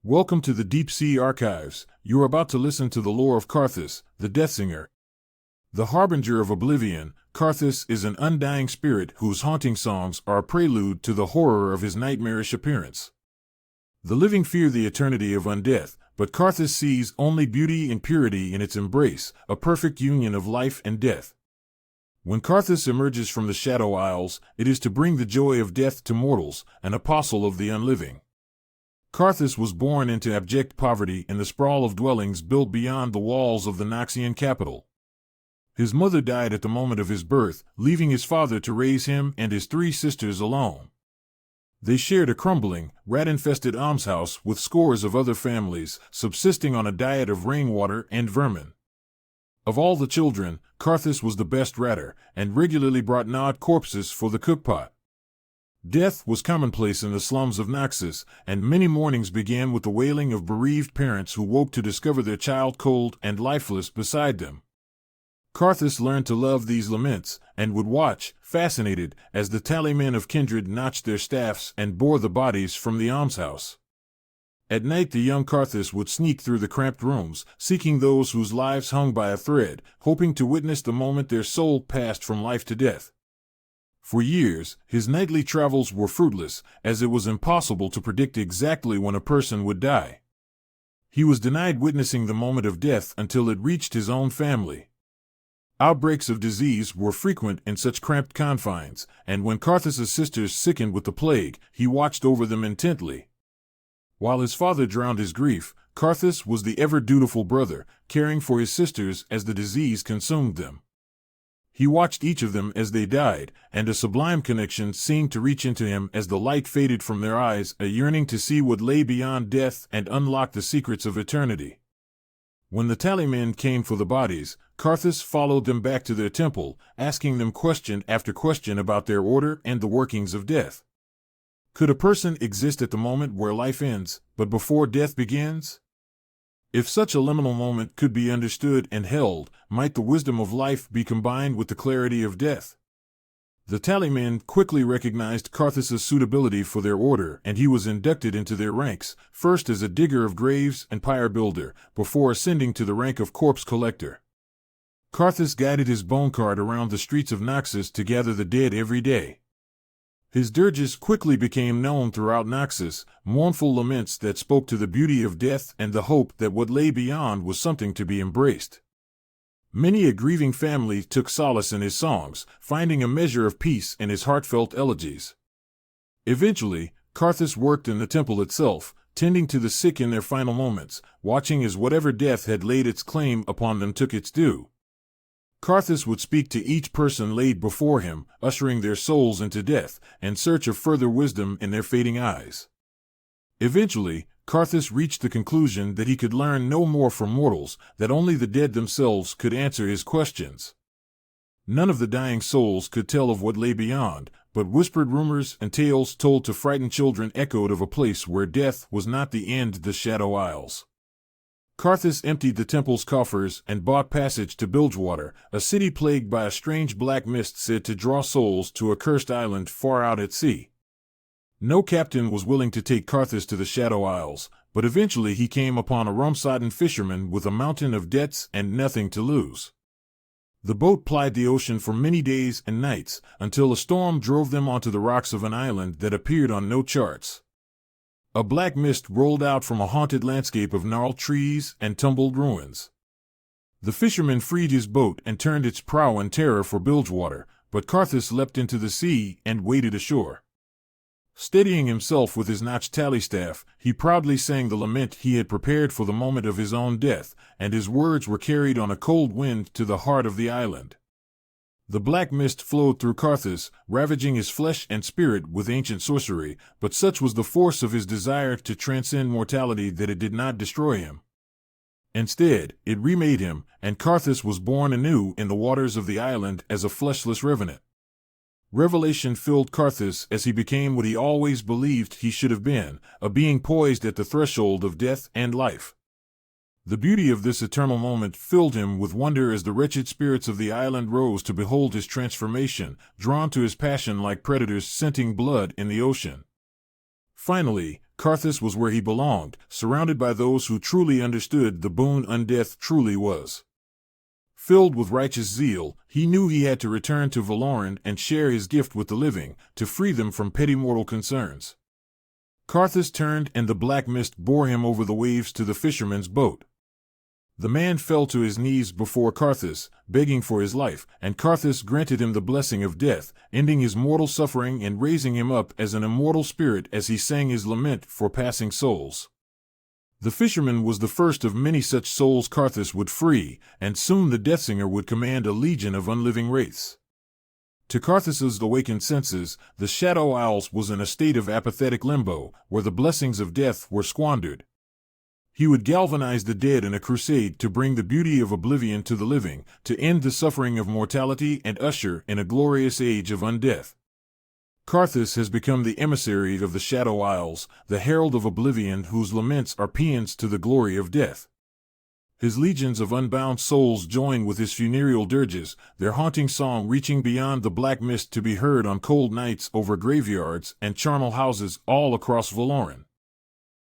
Welcome to the Deep Sea Archives. You are about to listen to the lore of Karthus, the Deathsinger. The harbinger of oblivion, Karthus is an undying spirit whose haunting songs are a prelude to the horror of his nightmarish appearance. The living fear the eternity of undeath, but Karthus sees only beauty and purity in its embrace, a perfect union of life and death. When Karthus emerges from the Shadow Isles, it is to bring the joy of death to mortals, an apostle of the unliving. Karthus was born into abject poverty in the sprawl of dwellings built beyond the walls of the Noxian capital. His mother died at the moment of his birth, leaving his father to raise him and his three sisters alone. They shared a crumbling, rat-infested almshouse with scores of other families, subsisting on a diet of rainwater and vermin. Of all the children, Karthus was the best ratter, and regularly brought gnawed corpses for the cookpot. Death was commonplace in the slums of Noxus, and many mornings began with the wailing of bereaved parents who woke to discover their child cold and lifeless beside them. Karthus learned to love these laments, and would watch, fascinated, as the tallymen of kindred notched their staffs and bore the bodies from the almshouse. At night the young Karthus would sneak through the cramped rooms, seeking those whose lives hung by a thread, hoping to witness the moment their soul passed from life to death. For years, his nightly travels were fruitless, as it was impossible to predict exactly when a person would die. He was denied witnessing the moment of death until it reached his own family. Outbreaks of disease were frequent in such cramped confines, and when Karthus's sisters sickened with the plague, he watched over them intently. While his father drowned his grief, Karthus was the ever-dutiful brother, caring for his sisters as the disease consumed them. He watched each of them as they died, and a sublime connection seemed to reach into him as the light faded from their eyes, a yearning to see what lay beyond death and unlock the secrets of eternity. When the tallymen came for the bodies, Karthus followed them back to their temple, asking them question after question about their order and the workings of death. Could a person exist at the moment where life ends, but before death begins? If such a liminal moment could be understood and held, might the wisdom of life be combined with the clarity of death? The tallymen quickly recognized Karthus's suitability for their order, and he was inducted into their ranks, first as a digger of graves and pyre builder, before ascending to the rank of corpse collector. Karthus guided his bone cart around the streets of Noxus to gather the dead every day. His dirges quickly became known throughout Noxus, mournful laments that spoke to the beauty of death and the hope that what lay beyond was something to be embraced. Many a grieving family took solace in his songs, finding a measure of peace in his heartfelt elegies. Eventually, Karthus worked in the temple itself, tending to the sick in their final moments, watching as whatever death had laid its claim upon them took its due. Karthus would speak to each person laid before him, ushering their souls into death, in search of further wisdom in their fading eyes. Eventually, Karthus reached the conclusion that he could learn no more from mortals, that only the dead themselves could answer his questions. None of the dying souls could tell of what lay beyond, but whispered rumors and tales told to frightened children echoed of a place where death was not the end, the Shadow Isles. Karthus emptied the temple's coffers and bought passage to Bilgewater, a city plagued by a strange black mist said to draw souls to a cursed island far out at sea. No captain was willing to take Karthus to the Shadow Isles, but eventually he came upon a rum-sodden fisherman with a mountain of debts and nothing to lose. The boat plied the ocean for many days and nights, until a storm drove them onto the rocks of an island that appeared on no charts. A black mist rolled out from a haunted landscape of gnarled trees and tumbled ruins. The fisherman freed his boat and turned its prow in terror for Bilgewater, but Karthus leapt into the sea and waded ashore. Steadying himself with his notched tally-staff, he proudly sang the lament he had prepared for the moment of his own death, and his words were carried on a cold wind to the heart of the island. The black mist flowed through Karthus, ravaging his flesh and spirit with ancient sorcery, but such was the force of his desire to transcend mortality that it did not destroy him. Instead, it remade him, and Karthus was born anew in the waters of the island as a fleshless revenant. Revelation filled Karthus as he became what he always believed he should have been, a being poised at the threshold of death and life. The beauty of this eternal moment filled him with wonder as the wretched spirits of the island rose to behold his transformation, drawn to his passion like predators scenting blood in the ocean. Finally, Karthus was where he belonged, surrounded by those who truly understood the boon undeath truly was. Filled with righteous zeal, he knew he had to return to Valoran and share his gift with the living, to free them from petty mortal concerns. Karthus turned, and the black mist bore him over the waves to the fisherman's boat. The man fell to his knees before Karthus, begging for his life, and Karthus granted him the blessing of death, ending his mortal suffering and raising him up as an immortal spirit as he sang his lament for passing souls. The fisherman was the first of many such souls Karthus would free, and soon the Deathsinger would command a legion of unliving wraiths. To Karthus's awakened senses, the Shadow Isles was in a state of apathetic limbo, where the blessings of death were squandered. He would galvanize the dead in a crusade to bring the beauty of oblivion to the living, to end the suffering of mortality and usher in a glorious age of undeath. Karthus has become the emissary of the Shadow Isles, the herald of oblivion whose laments are paeans to the glory of death. His legions of unbound souls join with his funereal dirges, their haunting song reaching beyond the black mist to be heard on cold nights over graveyards and charnel houses all across Valoran.